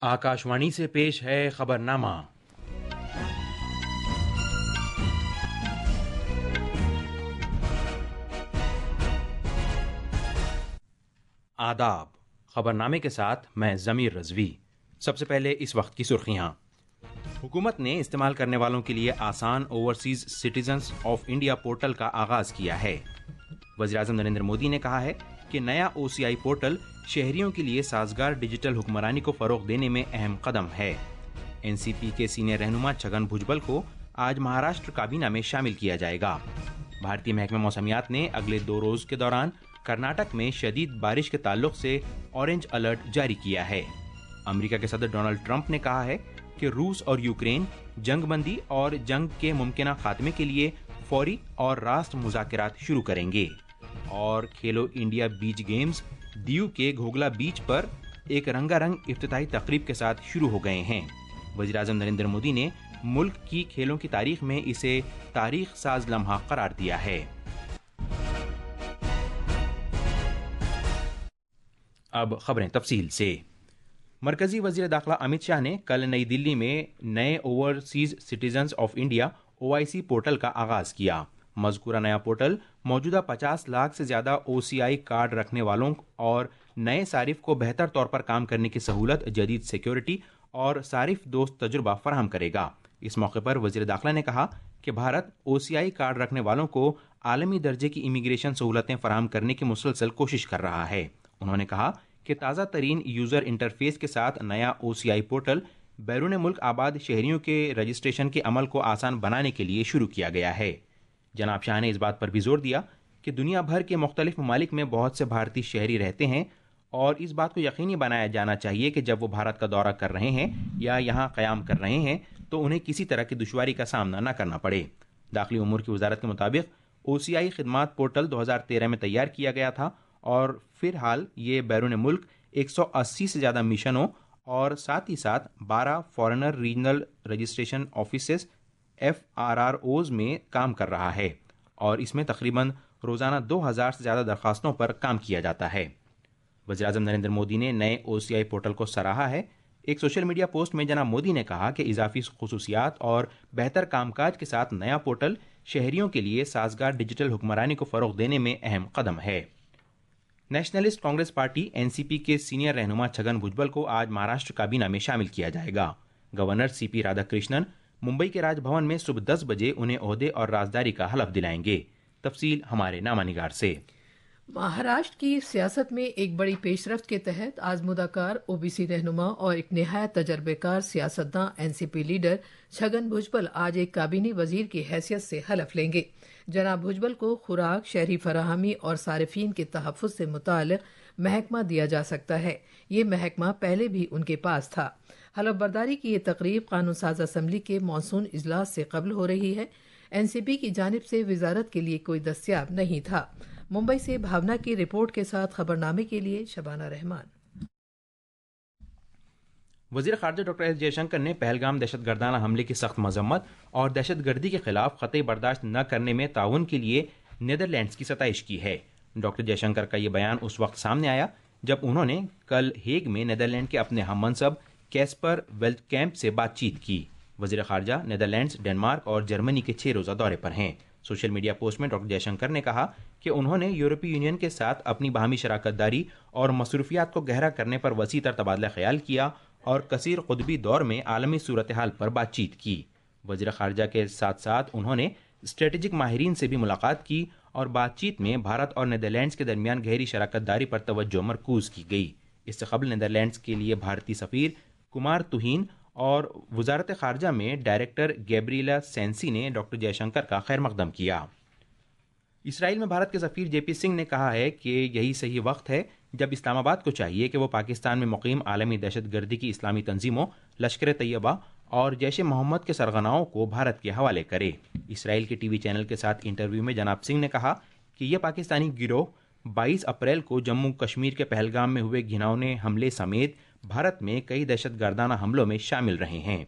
आकाशवाणी से पेश है खबरनामा। आदाब। खबरनामे के साथ मैं ज़मीर रज़वी। सबसे पहले इस वक्त की सुर्खियां। हुकूमत ने इस्तेमाल करने वालों के लिए आसान overseas citizens of India portal का आगाज़ किया है। वज़ीर-ए-आज़म नरेंद्र मोदी ने कहा है कि नया OCI पोर्टल शहरियों के लिए साजगार डिजिटल हुक्मरानी को फ़रोग़ देने में अहम कदम है। NCP के सीनियर रहनुमा छगन भुजबल को आज महाराष्ट्र काबीना में शामिल किया जाएगा। भारतीय महकमे मौसमियात ने अगले 2 रोज़ के दौरान कर्नाटक में शदीद बारिश के ताल्लुक से ऑरेंज अलर्ट जारी किया है। अमेरिका के सदर डोनाल्ड ट्रंप ने कहा है कि रूस और यूक्रेन जंगबंदी और जंग के मुमकिना खात्मे के लिए फौरी और रास्त मुज़ाकरात शुरू करेंगे। और खेलो इंडिया बीच गेम्स दीव के घोगला बीच पर एक रंगारंग इफ्तिताही तकरीब के साथ शुरू हो गए हैं। वज़ीर-ए-आज़म नरेंद्र मोदी ने मुल्क की खेलों की तारीख में इसे तारीख साज लम्हा करार दिया है। अब खबरें तफसील से। मरकजी वज़ीर दाखिला अमित शाह ने कल नई दिल्ली में नए overseas citizens of India OIC portal का आगाज़ किया। मज़कूरा नया पोर्टल मौजूदा 50 लाख से ज़्यादा OCI कार्ड रखने वालों और नए सारिफ को बेहतर तौर पर काम करने की सहूलत, जदीद सिक्योरिटी और सारिफ दोस्त तजुर्बा फराहम करेगा। इस मौके पर वज़ीर दाखिला ने कहा कि भारत OCI कार्ड रखने वालों को आलमी दर्जे की इमिग्रेशन सहूलतें फराहम करने की मुसलसल कोशिश कर रहा है। उन्होंने कहा कि ताज़ा तरीन यूज़र इंटरफेस के साथ नया OCI पोर्टल बैरून मुल्क आबाद शहरियों के रजिस्ट्रेशन के अमल को आसान बनाने के लिए शुरू किया गया है। जनाब शाह ने इस बात पर भी जोर दिया कि दुनिया भर के मुख्तलिफ ममालिक में बहुत से भारतीय शहरी रहते हैं और इस बात को यकीनी बनाया जाना चाहिए कि जब वो भारत का दौरा कर रहे हैं या यहाँ क़याम कर रहे हैं तो उन्हें किसी तरह की दुश्वारी का सामना न करना पड़े। दाखिली उमूर की वजारत के मुताबिक OCI खिदमात पोर्टल 2013 में तैयार किया गया था और फिलहाल ये बैरून मुल्क 180 से ज़्यादा मिशनों और साथ ही साथ 12 foreigner regional registration offices FRROs में काम कर रहा है और इसमें तकरीबन रोज़ाना 2000 से ज़्यादा दरख्वास्तों पर काम किया जाता है। वज़ीर-ए-आज़म नरेंद्र मोदी ने नए OCI पोर्टल को सराहा है। एक सोशल मीडिया पोस्ट में जनाब मोदी ने कहा कि इजाफी खुसूसियात और बेहतर कामकाज के साथ नया पोर्टल शहरियों के लिए साजगार डिजिटल हुक्मरानी को फ़रोग़ देने में अहम कदम है। नेशनलिस्ट कांग्रेस पार्टी NCP के सीनियर रहनुमा छगन भुजबल को आज महाराष्ट्र काबीना में शामिल किया जाएगा। गवर्नर CP राधाकृष्णन मुंबई के राजभवन में सुबह 10 बजे उन्हें ओहदे और राजदारी का हलफ दिलाएंगे। तफसील हमारे नामानिगार से। महाराष्ट्र की सियासत में एक बड़ी पेशरफ्त के तहत आजमुदाकार OBC रहनुमा और एक निहायत तजर्बेकार सियासतदां NCP लीडर छगन भुजबल आज एक काबीनी वजीर की हैसियत से हलफ लेंगे। जनाब भुजबल को खुराक, शहरी फराहमी और सारिफीन के तहफ़्फ़ुज़ से मुताल्लिक़ महकमा दिया जा सकता है। ये महकमा पहले भी उनके पास था। हलफ बर्दारी की ये तकरीब कानून साज असम्बली के मौसून इजलास से कबल हो रही है। NCP की जानिब से वजारत के लिए कोई दस्तियाब नहीं था। मुंबई से भावना की रिपोर्ट के साथ खबरनामे के लिए शबाना रहमान। वज़ीर ख़ारजा डॉक्टर S जयशंकर ने पहलगाम दहशतगर्दाना हमले की सख्त मजम्मत और दहशतगर्दी के खिलाफ क़तई बर्दाश्त न करने में ताउन के लिए नीदरलैंड्स की सताइश की है। डॉक्टर जयशंकर का ये बयान उस वक्त सामने आया जब उन्होंने कल हेग में नीदरलैंड के अपने हम मनसब कैस्पर वेल्टकैम्प से बातचीत की। वज़ीर ख़ारजा नीदरलैंड्स, डेनमार्क और जर्मनी के 6 रोज़ा दौरे पर हैं। सोशल मीडिया पोस्ट में डॉक्टर जयशंकर ने कहा कि उन्होंने यूरोपीय यूनियन के साथ अपनी बाहमी शराकत दारी और मसरूफियात को गहरा करने पर वसी तर तबादला ख्याल किया और कसीर क़ुतबी दौर में आलमी सूरत हाल पर बातचीत की। वज़ीर ख़ारजा के साथ साथ उन्होंने स्ट्रेटेजिक माहिरीन से भी मुलाकात की और बातचीत में भारत और नीदरलैंड्स के दरमियान गहरी शराकत दारी पर तवज्जो मरकूज़ की गई। इससे कबल नीदरलैंड्स के लिए भारतीय सफ़ीर कुमार तुहीन और वजारत ख़ारजा में डायरेक्टर गैब्रिएला सेंसी ने डॉक्टर जयशंकर का खैर मकदम किया। इसराइल में भारत के सफ़ीर JP सिंह ने कहा है कि यही सही वक्त है जब इस्लामाबाद को चाहिए कि वो पाकिस्तान में मुक़ीम आलमी दहशतगर्दी की इस्लामी तंजीमों, लश्कर तैयबा और जैश मोहम्मद के सरगनाओं को भारत के हवाले करे। इसराइल के TV चैनल के साथ इंटरव्यू में जनाब सिंह ने कहा कि यह पाकिस्तानी गिरोह 22 अप्रैल को जम्मू कश्मीर के पहलगाम में हुए घिनौने हमले समेत भारत में कई दहशतगर्दाना हमलों में शामिल रहे हैं।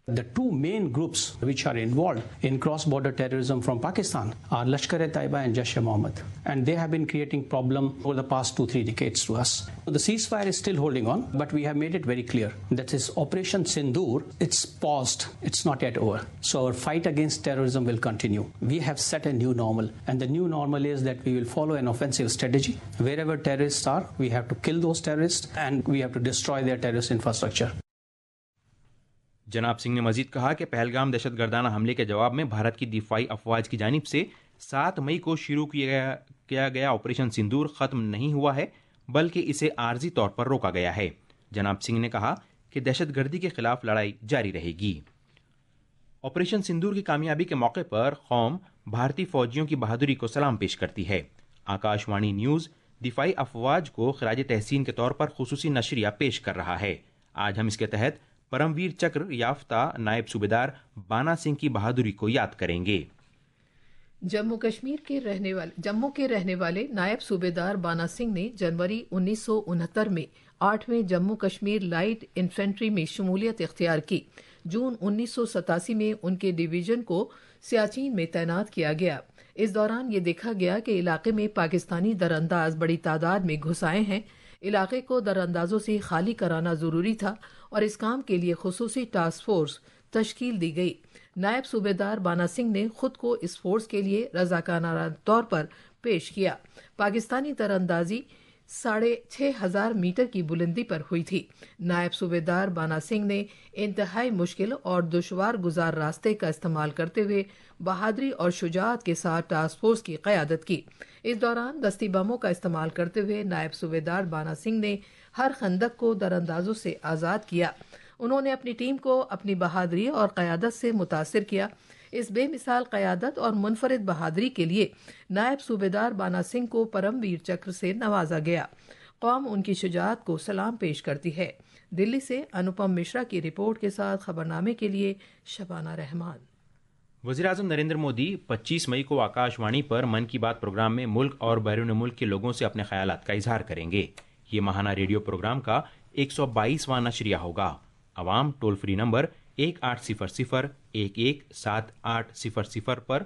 The two main groups which are involved in cross-border terrorism from Pakistan are Lashkar-e-Taiba and Jaish-e-Mohammed, and they have been creating problem over the past 2-3 decades to us. The ceasefire is still holding on, but we have made it very clear that this Operation Sindoor, it's paused, it's not yet over. So our fight against terrorism will continue. We have set a new normal, and the new normal is that we will follow an offensive strategy. Wherever terrorists are, we have to kill those terrorists, and we have to destroy their terrorist infrastructure. जनाब सिंह ने मजीद कहा कि पहलगाम दहशतगर्दाना हमले के जवाब में भारत की दिफाई अफवाज की जानिब से 7 मई को शुरू किया गया ऑपरेशन सिंदूर ख़त्म नहीं हुआ है, बल्कि इसे आर्जी तौर पर रोका गया है। जनाब सिंह ने कहा कि दहशतगर्दी के खिलाफ लड़ाई जारी रहेगी। ऑपरेशन सिंदूर की कामयाबी के मौके पर कौम भारतीय फौजियों की बहादुरी को सलाम पेश करती है। आकाशवाणी न्यूज़ दिफाई अफवाज को खराज तहसीन के तौर पर खुसूसी नशरिया पेश कर रहा है। आज हम इसके तहत परमवीर चक्र याफ्ता नायब सूबेदार बाना सिंह की बहादुरी को याद करेंगे। जम्मू के रहने वाले नायब सूबेदार बाना सिंह ने जनवरी 1969 में 8वें जम्मू कश्मीर लाइट इन्फेंट्री में शमूलियत इख्तियार की। जून 1987 में उनके डिवीजन को सियाचिन में तैनात किया गया। इस दौरान ये देखा गया कि इलाके में पाकिस्तानी दरअंदाज बड़ी तादाद में घुस आए हैं। इलाके को दरअंदाजों से खाली कराना जरूरी था और इस काम के लिए खुसूसी टास्क फोर्स तश्कील दी गई। नायब सूबेदार बाना सिंह ने खुद को इस फोर्स के लिए रजाकाराना तौर पर पेश किया। पाकिस्तानी दरअंदाजी 6,500 मीटर की बुलंदी पर हुई थी। नायब सूबेदार बाना सिंह ने इंतहाई मुश्किल और दुश्वार गुजार रास्ते का इस्तेमाल करते हुए बहादुरी और शुजाअत के साथ टास्क फोर्स की क़यादत की। इस दौरान दस्ती बमों का इस्तेमाल करते हुए नायब सूबेदार बाना सिंह ने हर खंदक को दरअंदाजों से आज़ाद किया। उन्होंने अपनी टीम को अपनी बहादुरी और क़यादत से मुतासिर किया। इस बेमिसाल क़यादत और मुनफरिद बहादुरी के लिए नायब सूबेदार बाना सिंह को परमवीर चक्र से नवाजा गया। कौम उनकी शुजाअत को सलाम पेश करती है। दिल्ली से अनुपम मिश्रा की रिपोर्ट के साथ खबरनामे के लिए शबाना रहमान। वज़ीर-ए-आज़म नरेंद्र मोदी 25 मई को आकाशवाणी पर मन की बात प्रोग्राम में मुल्क और बैरून मुल्क के लोगों से अपने ख्यालात का इजहार करेंगे। ये माहाना रेडियो प्रोग्राम का 122वां नशरिया होगा। अवाम टोल फ्री नंबर 1800-117800 पर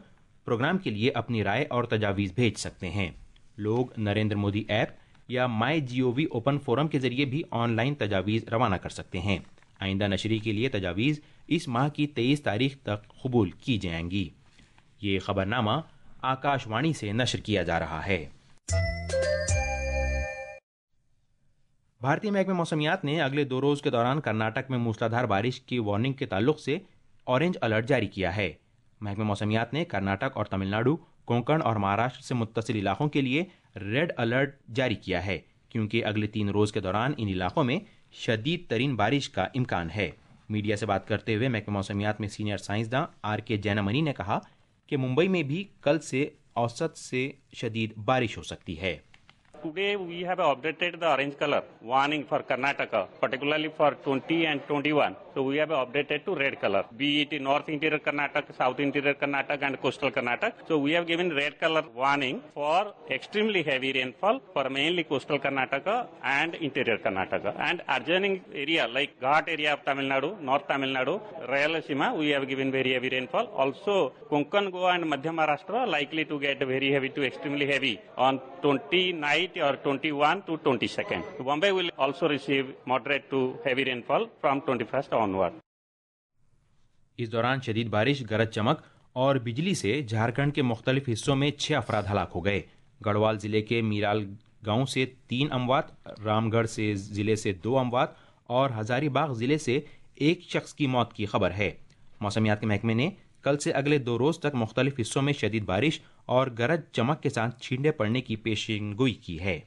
प्रोग्राम के लिए अपनी राय और तजावीज़ भेज सकते हैं। लोग नरेंद्र मोदी ऐप या माई GOV ओपन फोरम के जरिए भी ऑनलाइन तजावीज़ रवाना कर सकते हैं। आइंदा नशरी के लिए तजावीज़ इस माह की 23 तारीख तक कबूल की जाएंगी। ये खबरनामा आकाशवाणी से नशर किया जा रहा है। भारतीय महकमे मौसमियात ने अगले 2 रोज़ के दौरान कर्नाटक में मूसलाधार बारिश की वार्निंग के ताल्लुक से ऑरेंज अलर्ट जारी किया है। महकमे मौसमियात ने कर्नाटक और तमिलनाडु, कोंकण और महाराष्ट्र से मुत्तसिल इलाकों के लिए रेड अलर्ट जारी किया है, क्योंकि अगले 3 रोज़ के दौरान इन इलाकों में शदीद तरीन बारिश का इम्कान है। मीडिया से बात करते हुए महकमे मौसमियात में सीनियर साइंसदान RK जैनमनी ने कहा कि मुंबई में भी कल से औसत से शदीद बारिश हो सकती है। Today we have updated the orange color warning for Karnataka, particularly for 20 and 21. So we have updated to red color, be it in North Interior Karnataka, South Interior Karnataka and Coastal Karnataka. So we have given red color warning for extremely heavy rainfall for mainly Coastal Karnataka and Interior Karnataka. And adjoining area like Ghat area of Tamil Nadu, North Tamil Nadu, Rayalaseema, we have given very heavy rainfall. Also Konkan, Goa and Madhya Maharashtra likely to get very heavy to extremely heavy on 29 or 21 to 22nd. Bombay will also receive moderate to heavy rainfall from 21st onward. इस दौरान शदीद बारिश, गरज चमक और बिजली से झारखंड के मुख्तलिफ हिस्सों में 6 अफराद हलाक हो गए। गढ़वाल जिले के मीराल गांव से 3 अमवात, रामगढ़ से जिले से 2 अमवात और हजारीबाग जिले से 1 शख्स की मौत की खबर है। मौसमियात के महकमे ने कल से अगले 2 रोज तक मुख्तलिफ हिस्सों में शदीद बारिश और गरज चमक के साथ छींटे पड़ने की पेशेनगोई की है।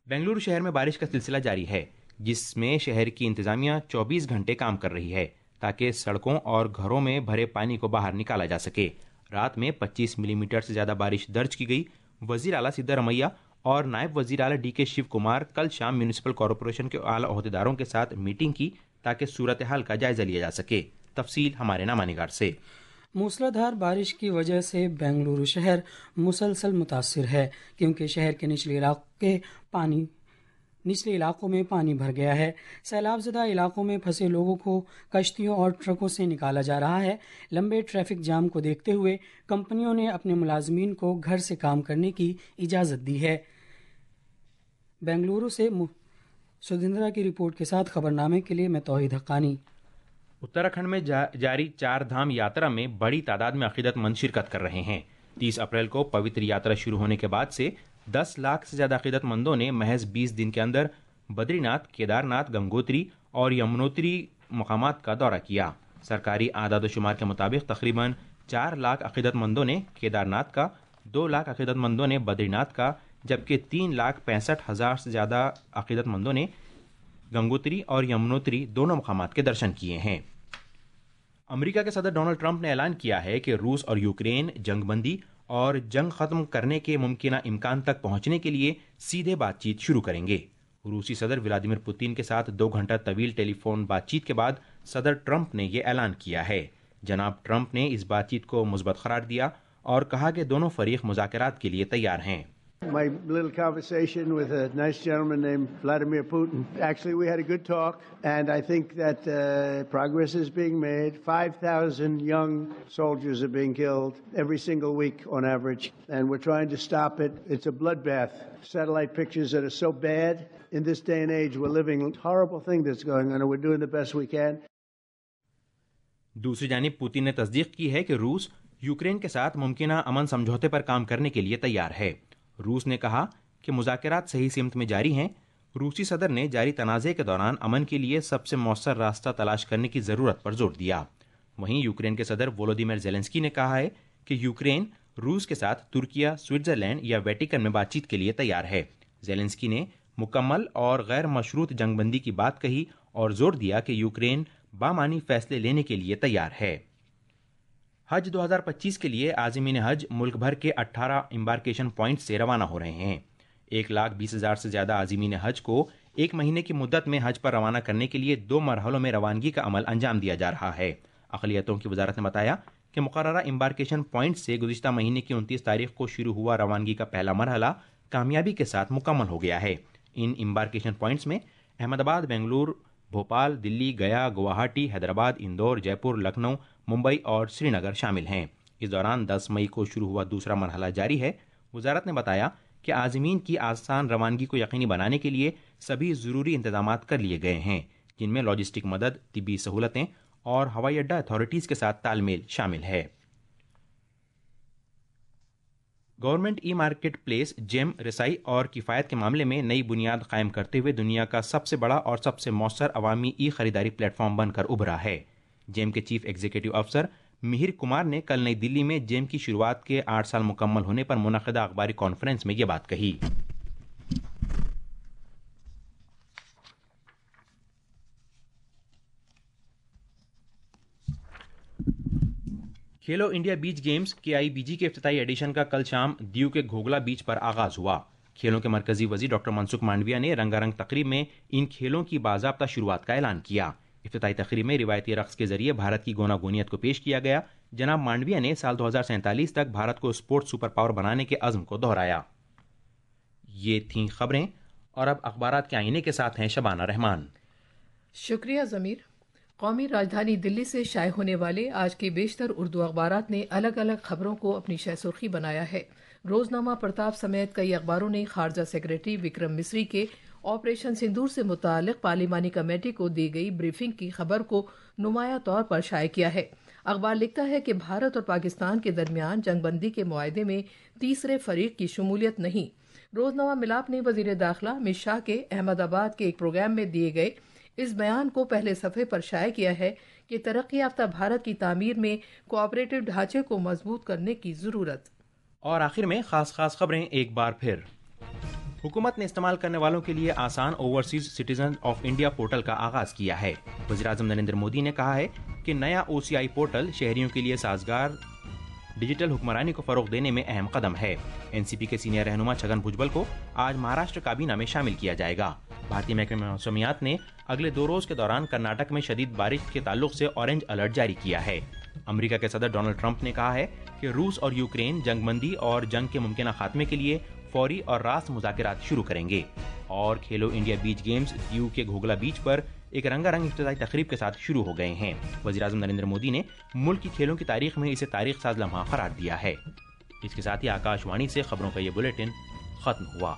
बेंगलुरु शहर में बारिश का सिलसिला जारी है, जिसमें शहर की इंतजामिया 24 घंटे काम कर रही है ताकि सड़कों और घरों में भरे पानी को बाहर निकाला जा सके। रात में 25 मिलीमीटर से ज़्यादा बारिश दर्ज की गई। वज़ीर आला सिद्धारमैया और नायब वज़ीर आला DK शिव कुमार कल शाम म्यूनिसिपल कॉरपोरेशन के आला ओहदेदारों के साथ मीटिंग की ताकि सूरत हाल का जायजा लिया जा सके। तफसील हमारे नामानिगार से। मूसलाधार बारिश की वजह से बेंगलुरु शहर मुसलसल मुतासिर है, क्योंकि शहर के निचले इलाके पानी نچلے علاقوں میں پانی بھر گیا ہے۔ سیلاب زدہ علاقوں میں پھنسے لوگوں کو کشتیوں اور ٹرکوں سے نکالا جا رہا ہے۔ لمبے ٹریفک جام کو دیکھتے ہوئے کمپنیوں نے اپنے ملازمین کو گھر سے کام کرنے کی اجازت دی ہے۔ بنگلورو سے سدھندرا کی رپورٹ کے ساتھ خبرنامے کے لیے میں توحید حقانی۔ اتراکھنڈ میں جاری 4 دھام یاترا میں بڑی تعداد میں عقیدت مند شرکت کر رہے ہیں۔ 30 اپریل کو پوتر یاترا شروع ہونے کے بعد سے 10 لاکھ سے زیادہ عقیدت مندوں نے محض 20 دن کے اندر بدری ناتھ، کیدارناتھ، گنگوتری اور یمنوتری مقامات کا دورہ کیا۔ سرکاری اعداد و شمار کے مطابق تقریباً 4 لاکھ عقیدت مندوں نے کیدارناتھ کا، 2 لاکھ عقیدت مندوں نے بدری ناتھ کا، جبکہ 3,65,000 سے زیادہ عقیدت مندوں نے گنگوتری اور یمنوتری دونوں مقامات کے درشن کیے ہیں۔ امریکہ کے صدر ڈونلڈ ٹرمپ نے اعلان کیا ہے کہ روس اور یوکرین جنگ بندی اور جنگ ختم کرنے کے ممکنہ امکان تک پہنچنے کے لیے سیدھے بات چیت شروع کریں گے۔ روسی صدر ولادیمیر پوتین کے ساتھ 2 گھنٹہ طویل ٹیلی فون بات چیت کے بعد صدر ٹرمپ نے یہ اعلان کیا ہے۔ جناب ٹرمپ نے اس بات چیت کو مثبت قرار دیا اور کہا کہ دونوں فریق مذاکرات کے لیے تیار ہیں۔ My little conversation with a nice gentleman named Vladimir Putin. Actually, we had a good talk, and I think that progress is being made. 5,000 young soldiers are being killed every single week on average, and we're trying to stop it. It's a bloodbath. Satellite pictures that are so bad in this day and age. We're living a horrible thing that's going on, and we're doing the best we can. دوسری جانب Putin نے تصدیق کی ہے کہ روس Ukraine کے ساتھ ممکنہ امن سمجھوتے پر کام کرنے کے لیے تیار ہے۔ روس نے کہا کہ مذاکرات صحیح سمت میں جاری ہیں۔ روسی صدر نے جاری تنازع کے دوران امن کے لیے سب سے مؤثر راستہ تلاش کرنے کی ضرورت پر زور دیا۔ وہیں یوکرین کے صدر وولودیمیر زیلنسکی نے کہا ہے کہ یوکرین روس کے ساتھ ترکیہ، سوئٹزرلینڈ یا ویٹیکن میں بات چیت کے لیے تیار ہے۔ زیلنسکی نے مکمل اور غیر مشروط جنگ بندی کی بات کہی اور زور دیا کہ یوکرین بامعنی فیصلے لینے کے لیے تیار ہے۔ حج 2025 کے لیے عازمین حج ملک بھر کے 18 امبارکیشن پوائنٹ سے روانہ ہو رہے ہیں۔ 1,20,000 سے زیادہ عازمین حج کو 1 مہینے کی مدت میں حج پر روانہ کرنے کے لیے 2 مرحلوں میں روانگی کا عمل انجام دیا جا رہا ہے۔ اقلیتوں کی وزارت نے بتایا کہ مقررہ امبارکیشن پوائنٹ سے گزشتہ مہینے کی 29 تاریخ کو شروع ہوا روانگی کا پہلا مرحلہ کامیابی کے ساتھ مکمل ہو گیا ہے۔ ان امبارکیشن پوائنٹس میں احمد آباد، بنگلور، بھوپال، دلی، گیا، گوہاٹی، حیدرآباد، اندور، جے پور، لکھنؤ، ممبئی اور سری نگر شامل ہیں۔ اس دوران 10 مئی کو شروع ہوا دوسرا مرحلہ جاری ہے۔ وزارت نے بتایا کہ عازمین کی آسان روانگی کو یقینی بنانے کے لیے سبھی ضروری انتظامات کر لیے گئے ہیں، جن میں لاجسٹک مدد، طبی سہولتیں اور ہوائی اڈہ اتھارٹیز کے ساتھ تال میل شامل ہے۔ گورنمنٹ ای مارکیٹ پلیس جیم رسائی اور کفایت کے معاملے میں نئی بنیاد قائم کرتے ہوئے دنیا کا سب سے بڑا اور سب سے مؤثر عوامی ای خریداری پلیٹ فارم بن کر ابھرا ہے۔ جیم کے چیف ایگزیکٹو افسر مہر کمار نے کل نئی دلی میں جیم کی شروعات کے 8 سال مکمل ہونے پر منعقدہ اخباری کانفرنس میں یہ بات کہی۔ کھیلو انڈیا بیچ گیمز KIBG کے افتتاحی ایڈیشن کا کل شام دیو کے گھوگلا بیچ پر آغاز ہوا۔ کھیلوں کے مرکزی وزیر ڈاکٹر منسکھ مانڈویا نے رنگا رنگ تقریب میں ان کھیلوں کی باضابطہ شروعات کا اعلان کیا۔ افتتاحی تقریب میں روایتی رقص کے ذریعے بھارت کی گوناگونیت کو پیش کیا گیا۔ جناب مانڈویا نے سال 2047 تک بھارت کو اسپورٹ سپر پاور بنانے کے عزم کو دہرایا۔ یہ تھیں خبریں، اور اب اخبارات کے آئینے کے ساتھ ہیں شبانہ رحمان۔ شکریہ ضمیر۔ قومی راجدھانی دلی سے شائع ہونے والے آج کے بیشتر اردو اخبارات نے الگ الگ خبروں کو اپنی شہ سرخی بنایا ہے۔ روزنامہ پرتاپ سمیت کئی اخباروں نے خارجہ سیکرٹری وکرم مسری کے آپریشن سندور سے متعلق پارلیمانی کمیٹی کو دی گئی بریفنگ کی خبر کو نمایاں طور پر شائع کیا ہے۔ اخبار لکھتا ہے کہ بھارت اور پاکستان کے درمیان جنگ بندی کے معاہدے میں تیسرے فریق کی شمولیت نہیں۔ روزنامہ ملاپ نے وزیر داخلہ امت شاہ کے احمد آباد کے ایک پروگرام میں دیے گئے اس بیان کو پہلے صفحے پر شائع کیا ہے کہ ترقی یافتہ بھارت کی تعمیر میں کوآپریٹو ڈھانچے کو مضبوط کرنے کی ضرورت۔ اور آخر میں خاص خبریں ایک بار پھر۔ حکومت نے استعمال کرنے والوں کے لیے آسان overseas citizen of India portal کا آغاز کیا ہے۔ وزیراعظم نریندر مودی نے کہا ہے کہ نیا OCI پورٹل شہریوں کے لیے سازگار ڈیجیٹل حکمرانی کو فروغ دینے میں اہم قدم ہے۔ NCP کے سینئر رہنما چھگن بھجبل کو آج مہاراشٹر کابینہ میں شامل کیا جائے گا۔ بھارتی محکمہ موسمیات نے اگلے 2 روز کے دوران کرناٹک میں شدید بارش کے تعلق سے اورنج الرٹ جاری کیا ہے۔ امریکہ کے صدر ڈونلڈ ٹرمپ نے کہا ہے کہ روس اور یوکرین جنگ بندی اور جنگ کے ممکنہ خاتمے کے لیے فوری اور راست مذاکرات شروع کریں گے۔ اور کھیلو انڈیا بیچ گیمز دیو کے گھوگلا بیچ پر ایک رنگا رنگ افتتاحی تقریب کے ساتھ شروع ہو گئے ہیں. وزیر اعظم نریندر مودی نے ملک کی کھیلوں کی تاریخ میں اسے تاریخ ساز لمحہ قرار دیا ہے. اس کے ساتھ ہی آکاش وانی سے خبروں کا یہ بلیٹن ختم ہوا.